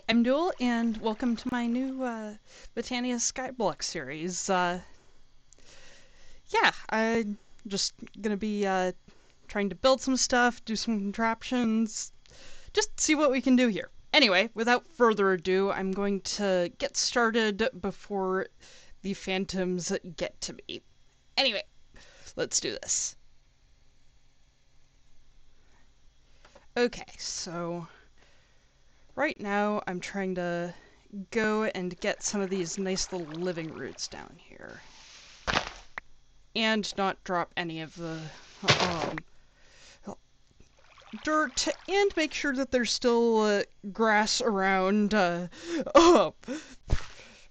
I'm Duel, and welcome to my new Botania Skyblock series. Yeah, I'm just gonna be trying to build some stuff, do some contraptions, just see what we can do here. Anyway, without further ado, I'm going to get started before the phantoms get to me. Anyway, let's do this. Okay, so right now I'm trying to go and get some of these nice little living roots down here. And not drop any of the dirt, and make sure that there's still grass around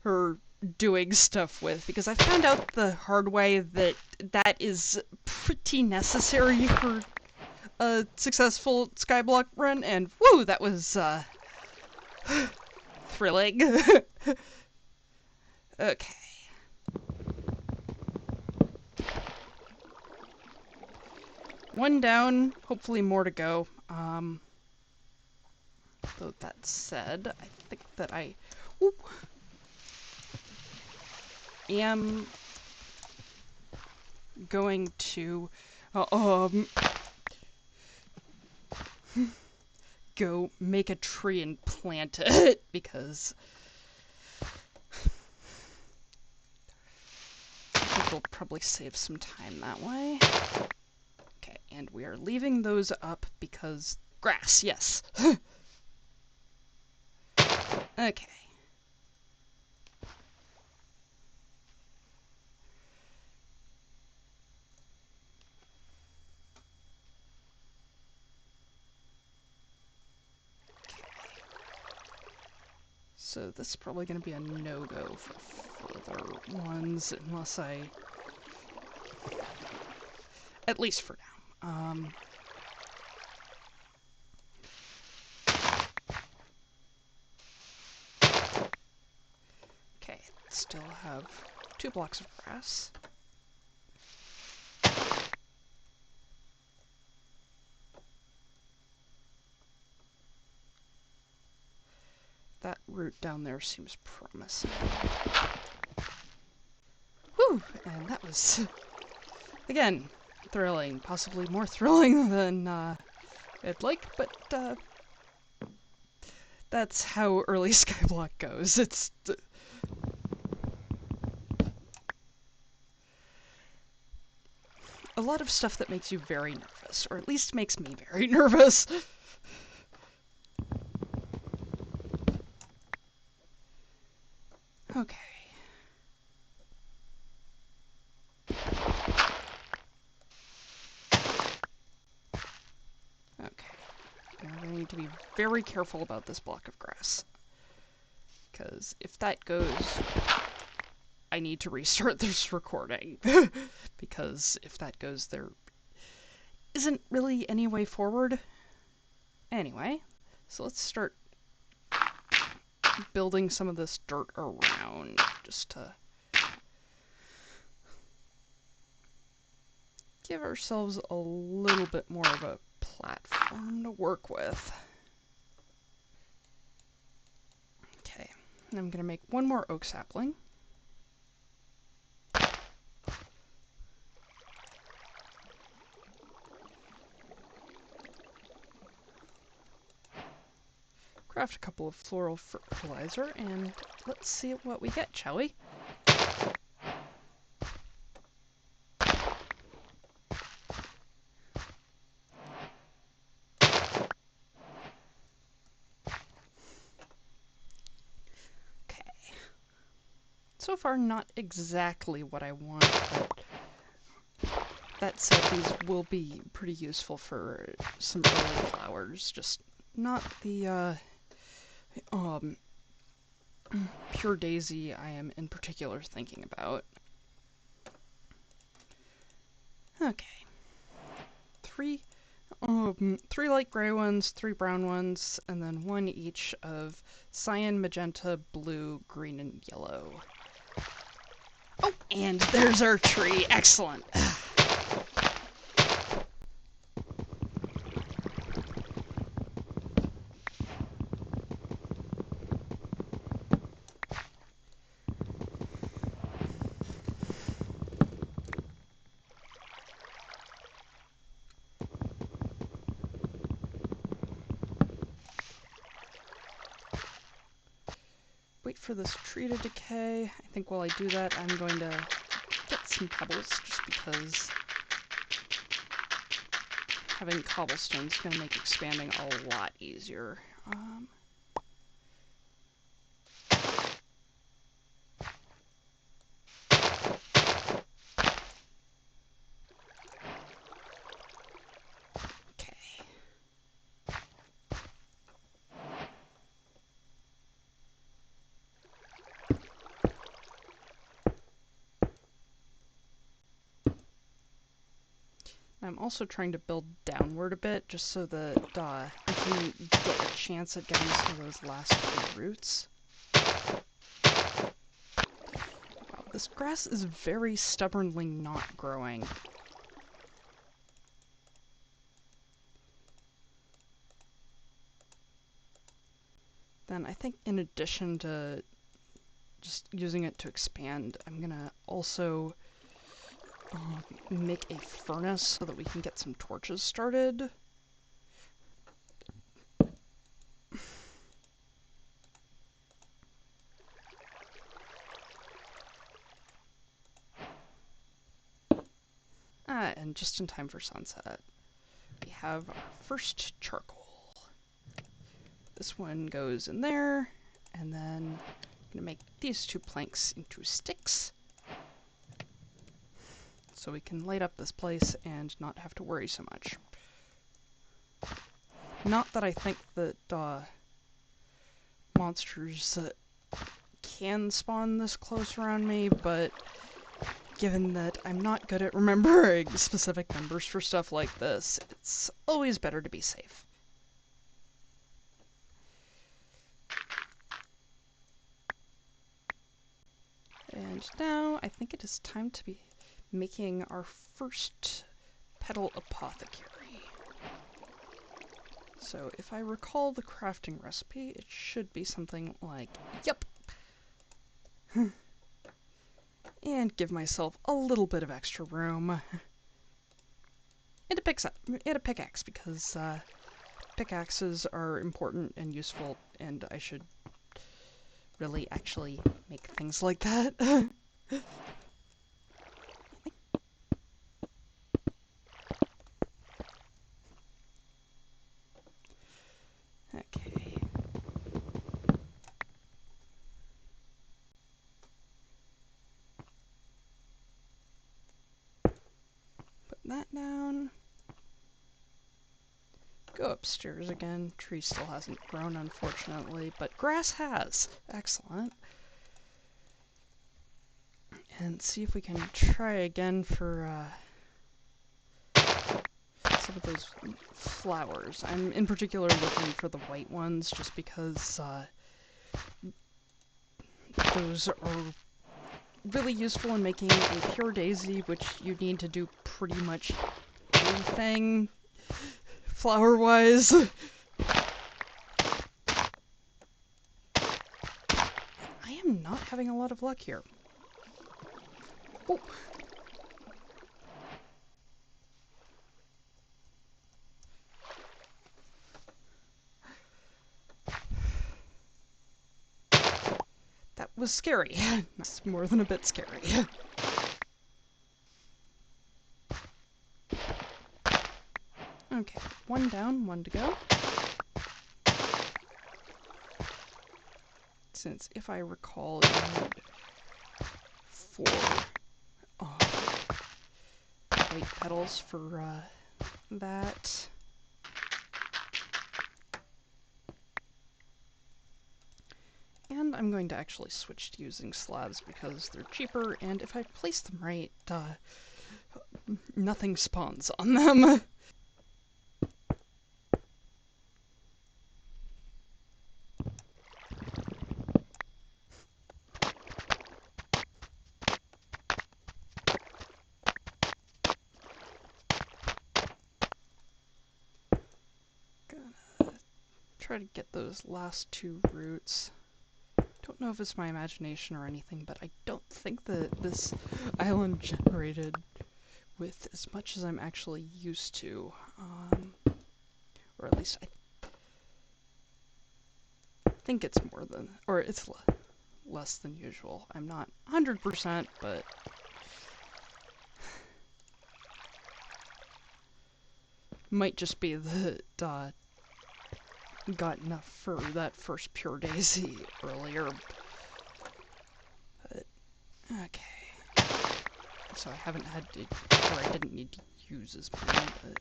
for doing stuff with, because I found out the hard way that that is pretty necessary for a successful Skyblock run, and woo, that was thrilling. Okay. One down, hopefully more to go. Though that said, I think that I am going to go make a tree and plant it, because I think we'll probably save some time that way. Okay, and we are leaving those up because grass, yes. Okay. So this is probably going to be a no-go for further ones, unless I... at least for now. Okay, still have 2 blocks of grass. That route down there seems promising. Whew! And that was, again, thrilling. Possibly more thrilling than I'd like, but that's how early Skyblock goes. It's... a lot of stuff that makes you very nervous, or at least makes me very nervous. Okay. Okay. And I need to be very careful about this block of grass, because if that goes, I need to restart this recording. Because if that goes, there isn't really any way forward. Anyway, so let's start building some of this dirt around, just to give ourselves a little bit more of a platform to work with. Okay, and I'm gonna make one more oak sapling. Craft a couple of floral fertilizer, and let's see what we get, shall we? Okay. So far, not exactly what I want, but that said, these will be pretty useful for some early flowers, just not the pure daisy I am in particular thinking about. Okay. Three light gray ones, 3 brown ones, and then 1 each of cyan, magenta, blue, green, and yellow. Oh, and there's our tree. Excellent. wait for this tree to decay. I think while I do that, I'm going to get some pebbles, just because having cobblestone is going to make expanding a lot easier. I'm also trying to build downward a bit, just so that I can get a chance at getting some of those last few roots. Wow, this grass is very stubbornly not growing. Then I think in addition to just using it to expand, I'm gonna also make a furnace so that we can get some torches started. And just in time for sunset, we have our first charcoal. This one goes in there, and then I'm gonna make these 2 planks into sticks, so we can light up this place and not have to worry so much. Not that I think that monsters can spawn this close around me, but given that I'm not good at remembering specific numbers for stuff like this, it's always better to be safe. And now I think it is time to be making our first petal apothecary. So if I recall the crafting recipe, it should be something like, yep. And give myself a little bit of extra room. And a pickaxe, because pickaxes are important and useful, and I should really actually make things like that. Okay. Put that down. Go upstairs again. Tree still hasn't grown, unfortunately, but grass has. Excellent. And see if we can try again for some of those flowers. I'm in particular looking for the white ones, just because those are really useful in making a pure daisy, which you need to do pretty much anything flower-wise. I am not having a lot of luck here. Oh. That was scary. That's more than a bit scary. Okay, 1 down, 1 to go. Since, if I recall, you need 4 white petals for that. And I'm going to actually switch to using slabs because they're cheaper, and if I place them right, nothing spawns on them. Gonna try to get those last 2 roots. Don't know if it's my imagination or anything, but I don't think that this island generated with as much as I'm actually used to. Or at least I think it's more than, or it's less than usual. I'm not 100%, but might just be that got enough for that first pure daisy earlier. But okay, so I haven't had to, or I didn't need to use as many, but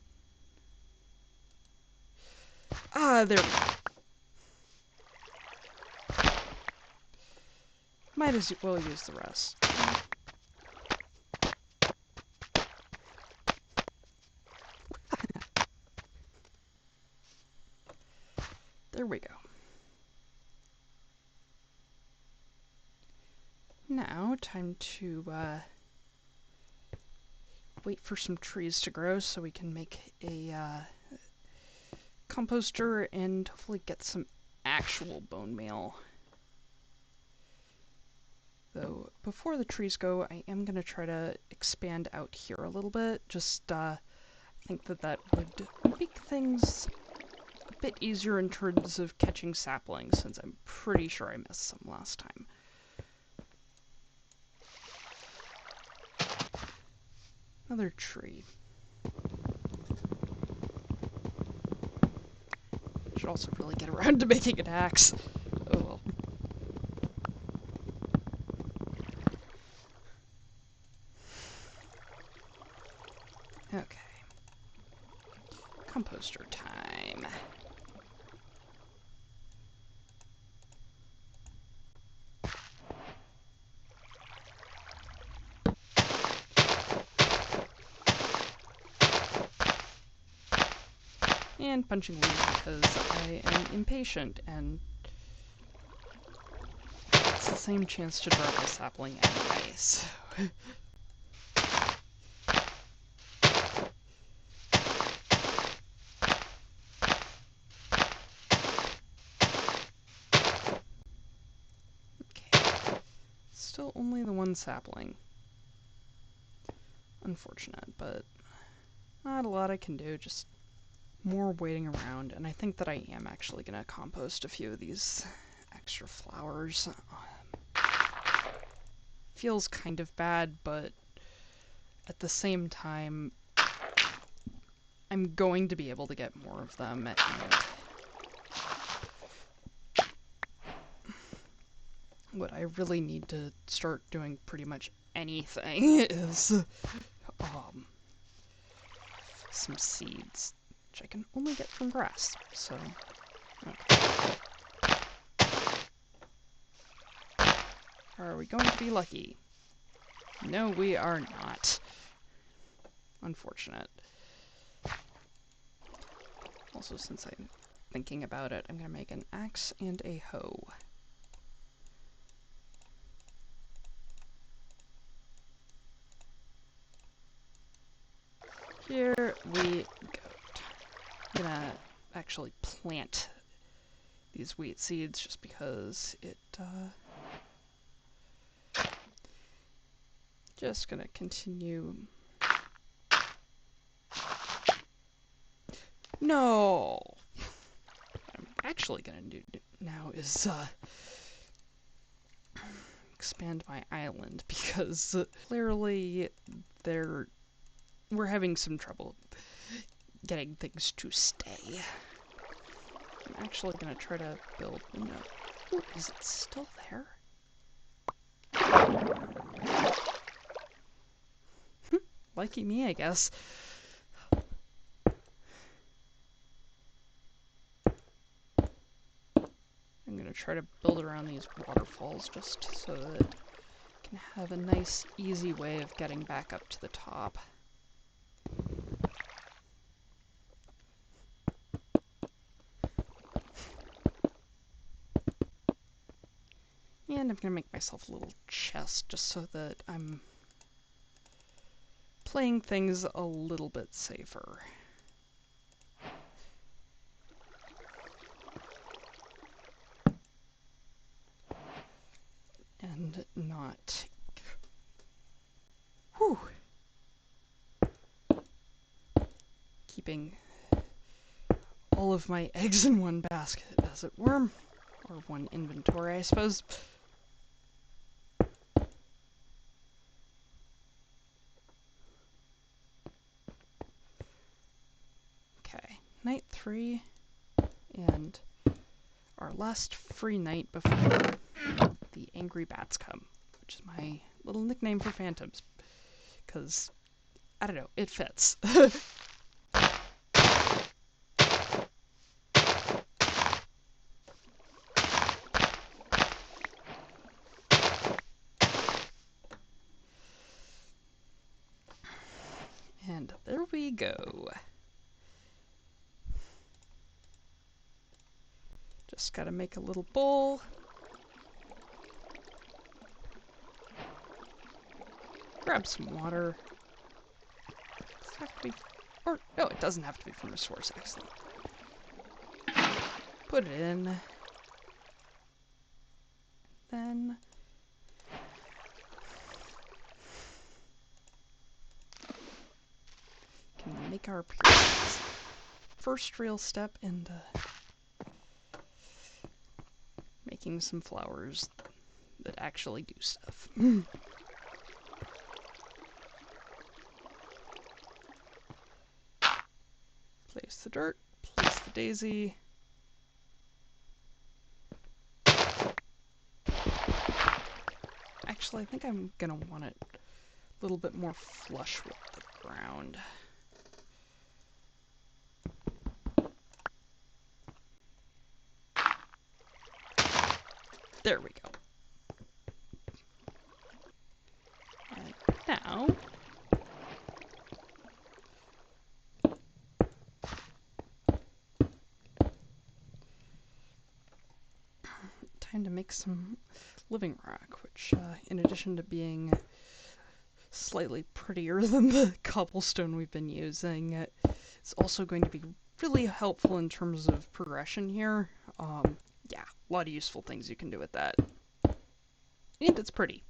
there we go. Might as well use the rest. There we go. Now, time to wait for some trees to grow so we can make a composter and hopefully get some actual bone meal. Though, before the trees go, I am going to try to expand out here a little bit. Just think that would make things a bit easier in terms of catching saplings, since I'm pretty sure I missed some last time. Another tree. Should also really get around to making an axe. Oh well. Okay. Composter time. And punching leaves because I am impatient, and it's the same chance to drop a sapling anyway, so... Okay. Still only the one sapling. Unfortunate, but not a lot I can do, just more waiting around, and I think that I am actually going to compost a few of these extra flowers. Feels kind of bad, but at the same time, I'm going to be able to get more of them. And what I really need to start doing pretty much anything is some seeds, which I can only get from grass, so... Okay. Are we going to be lucky? No, we are not. Unfortunate. Also, since I'm thinking about it, I'm going to make an axe and a hoe. Here we go. I'm going to actually plant these wheat seeds just because it, just gonna continue. No! What I'm actually gonna do now is, expand my island, because clearly we're having some trouble getting things to stay. I'm actually gonna try to build... No. Ooh, is it still there? Lucky me, I guess. I'm gonna try to build around these waterfalls just so that I can have a nice, easy way of getting back up to the top. And I'm gonna make myself a little chest just so that I'm playing things a little bit safer. And not... Whew! Keeping all of my eggs in one basket, as it were. Or one inventory, I suppose. night 3 and our last free night before the angry bats come, which is my little nickname for phantoms, because, I don't know, it fits. And there we go. Just gotta make a little bowl. Grab some water. Does it have to be, or no, it doesn't have to be from a source. Excellent. Put it in. Then can make our appearance. First real step into making some flowers that actually do stuff. Place the dirt, place the daisy. Actually, I think I'm gonna want it a little bit more flush with the ground. There we go. And now, time to make some living rock, which, in addition to being slightly prettier than the cobblestone we've been using, it's also going to be really helpful in terms of progression here. Yeah, a lot of useful things you can do with that. And it's pretty.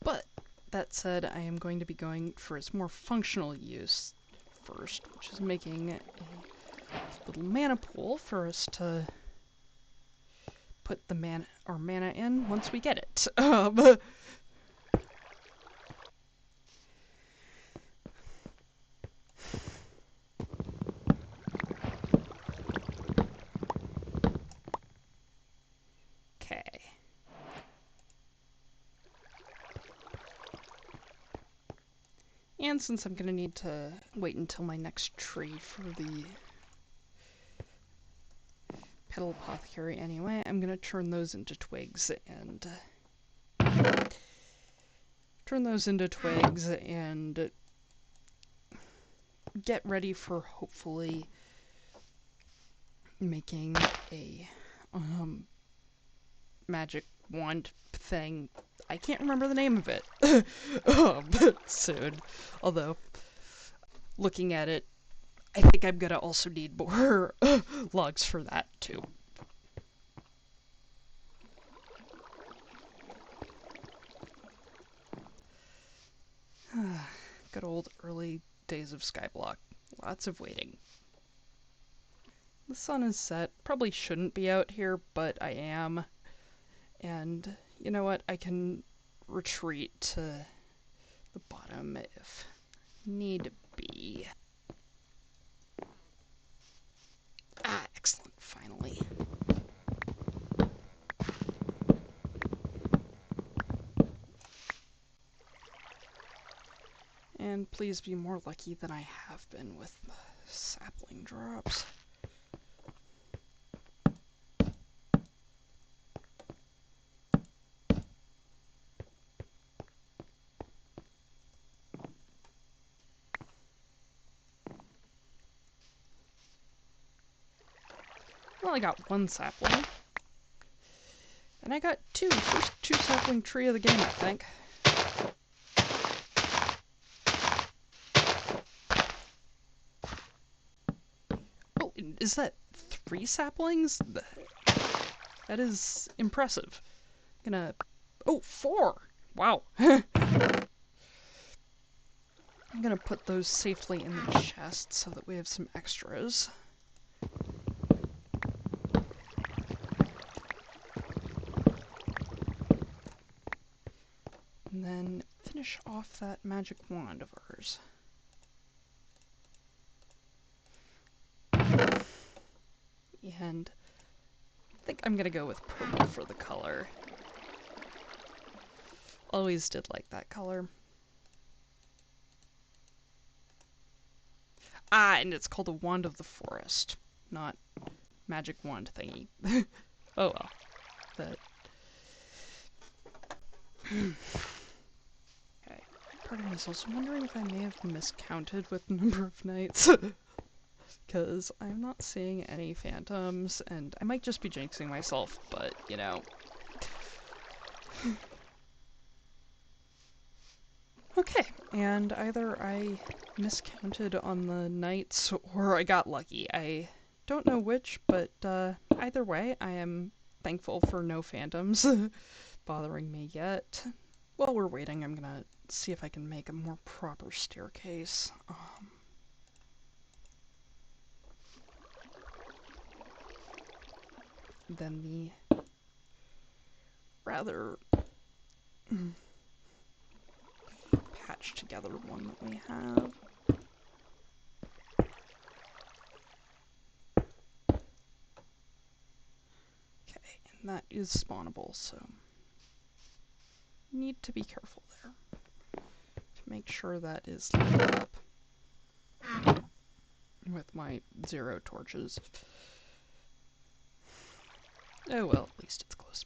But that said, I am going to be going for its more functional use first, which is making a little mana pool for us to put the our mana in once we get it. Okay. And since I'm gonna need to wait until my next tree for the petal apothecary anyway, I'm gonna turn those into twigs and get ready for hopefully making a magic wand thing. I can't remember the name of it. Soon. Although, looking at it, I think I'm gonna also need more logs for that too. Good old early days of Skyblock. Lots of waiting. The sun is set. Probably shouldn't be out here, but I am. And you know what? I can retreat to the bottom if need be. Ah, excellent. Finally. And please be more lucky than I have been with the sapling drops. Well, I got one sapling. And I got two. First two sapling tree of the game, I think. Oh, is that 3 saplings? That is impressive. Oh, 4! Wow. gonna put those safely in the chest so that we have some extras. And then finish off that magic wand of ours. And I think I'm gonna go with purple for the color. Always did like that color. Ah, and it's called a Wand of the Forest, not magic wand thingy. Oh well. But okay. Part of me is also wondering if I may have miscounted with the number of nights. Because I'm not seeing any phantoms, and I might just be jinxing myself, but, you know. Okay, and either I miscounted on the nights, or I got lucky. I don't know which, but either way, I am thankful for no phantoms bothering me yet. While we're waiting, I'm gonna see if I can make a more proper staircase. Than the rather patched together one that we have. Okay, and that is spawnable, so need to be careful there to make sure that is lit up with my 0 torches. Oh well, at least it's close.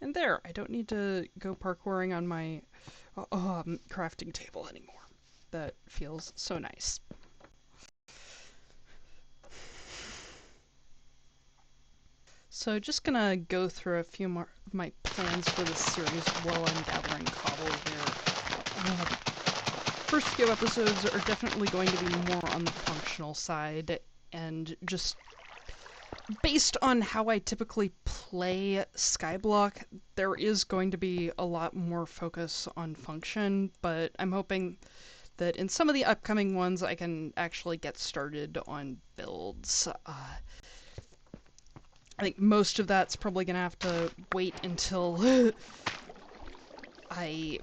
And there, I don't need to go parkouring on my crafting table anymore. That feels so nice. So just gonna go through a few more of my plans for this series while I'm gathering cobble here. First few episodes are definitely going to be more on the functional side, and just based on how I typically play Skyblock, there is going to be a lot more focus on function, but I'm hoping that in some of the upcoming ones I can actually get started on builds. I think most of that's probably gonna have to wait until I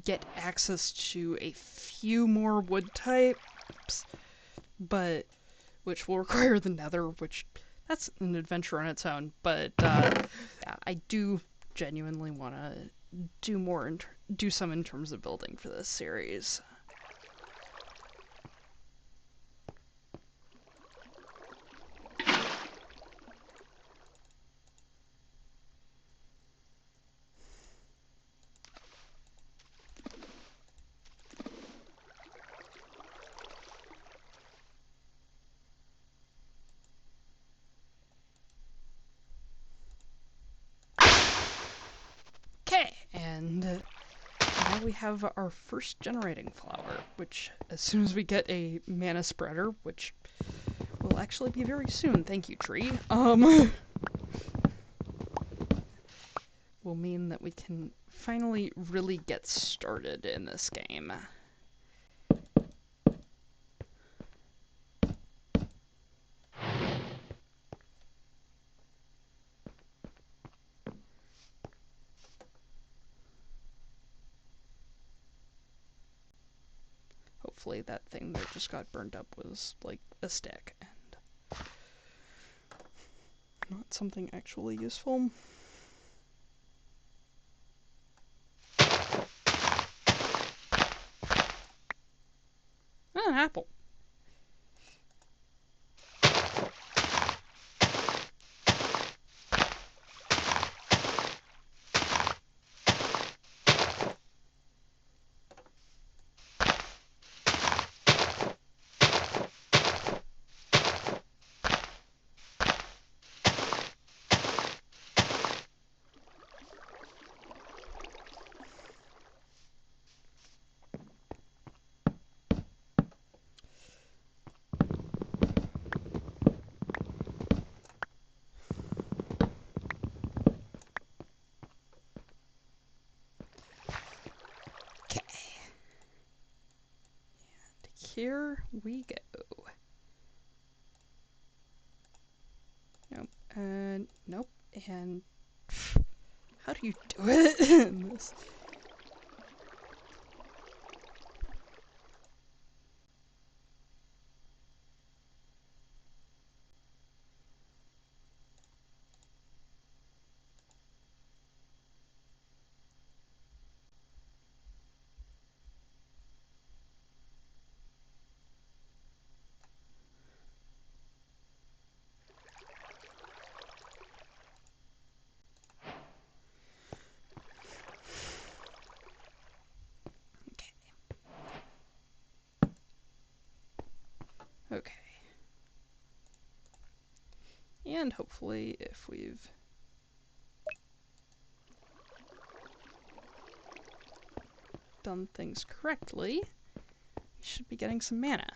get access to a few more wood types, but which will require the nether, which that's an adventure on its own, but yeah, I do genuinely want to do more do some in terms of building for this series. Okay, and now we have our first generating flower, which as soon as we get a mana spreader, which will actually be very soon, thank you tree, will mean that we can finally really get started in this game. Hopefully that thing that just got burned up was like a stick and not something actually useful. An apple. here we go. Nope, and nope, and how do you do it in this? Okay. And hopefully if we've done things correctly, we should be getting some mana.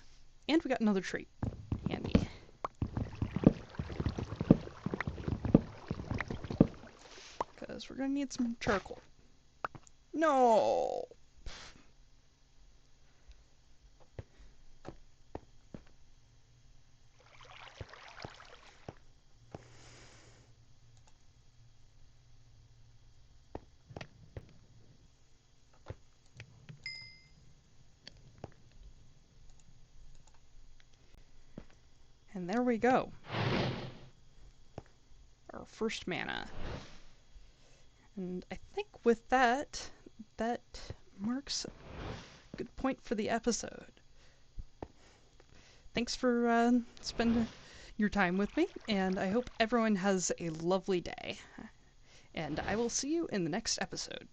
And we got another trait. Handy. Because we're gonna need some charcoal. No! And there we go. Our first mana. And I think with that, that marks a good point for the episode. Thanks for spending your time with me, and I hope everyone has a lovely day. And I will see you in the next episode.